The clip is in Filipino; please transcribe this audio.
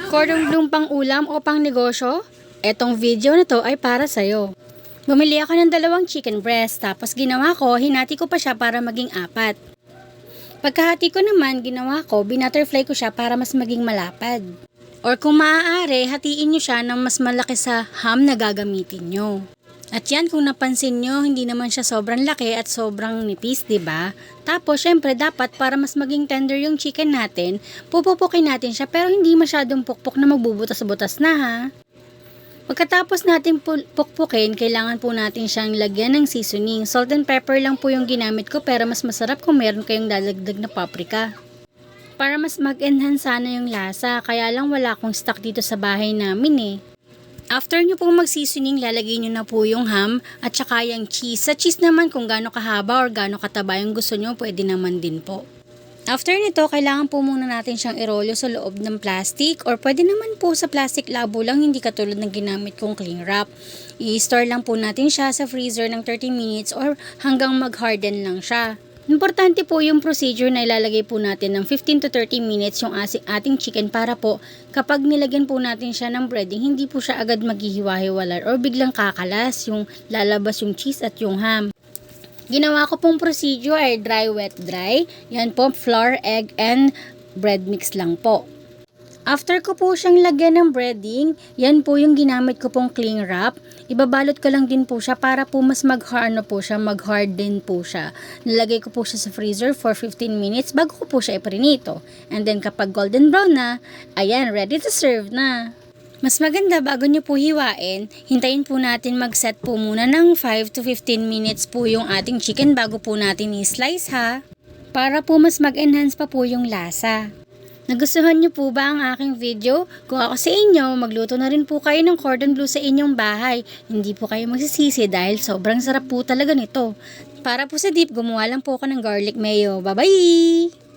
Cordon bleu pang ulam o pang negosyo? Etong video na to ay para sa'yo. Bumili ako ng 2 chicken breast, tapos ginawa ko, hinati ko pa siya para maging 4. Pagkahati ko naman, ginawa ko, binutterfly ko siya para mas maging malapad. Or kung maaari, hatiin nyo siya ng mas malaki sa ham na gagamitin nyo. At yan, kung napansin nyo, hindi naman siya sobrang laki at sobrang nipis, diba? Tapos, syempre, dapat para mas maging tender yung chicken natin, pupupukin natin siya pero hindi masyadong pukpok na magbubutas-butas na, ha? Pagkatapos natin pukpukin, kailangan po natin siyang lagyan ng seasoning. Salt and pepper lang po yung ginamit ko pero mas masarap kung meron kayong dadagdag na paprika. Para mas mag-enhance sana yung lasa, kaya lang wala akong stock dito sa bahay namin eh. After nyo pong mag-seasoning, lalagay nyo na po yung ham at saka yung cheese. Sa cheese naman kung gaano kahaba or gaano kataba yung gusto nyo, pwede naman din po. After nito, kailangan po muna natin siyang irolyo sa loob ng plastic or pwede naman po sa plastic labo lang, hindi katulad ng ginamit kong cling wrap. I-store lang po natin siya sa freezer ng 30 minutes or hanggang mag-harden lang siya. Importante po yung procedure na ilalagay po natin ng 15 to 30 minutes yung ating chicken para po kapag nilagyan po natin siya ng breading, hindi po siya agad maghihiwa-hiwalar or biglang kakalas yung lalabas yung cheese at yung ham. Ginawa ko pong procedure ay dry, wet, dry. Yan po, flour, egg, and bread mix lang po. After ko po siyang lagyan ng breading, yan po yung ginamit ko pong cling wrap. Ibabalot ko lang din po siya para po mas mag-harden po siya. Nilagay ko po siya sa freezer for 15 minutes bago ko po siya iprinito. And then kapag golden brown na, ayan, ready to serve na. Mas maganda bago nyo po hiwain, hintayin po natin mag-set po muna ng 5 to 15 minutes po yung ating chicken bago po natin i-slice ha. Para po mas mag-enhance pa po yung lasa. Nagustuhan nyo po ba ang aking video? Kung ako sa inyo, magluto na rin po kayo ng cordon bleu sa inyong bahay. Hindi po kayo magsisisi dahil sobrang sarap po talaga nito. Para po sa dip, gumawa lang po ako ng garlic mayo. Bye-bye!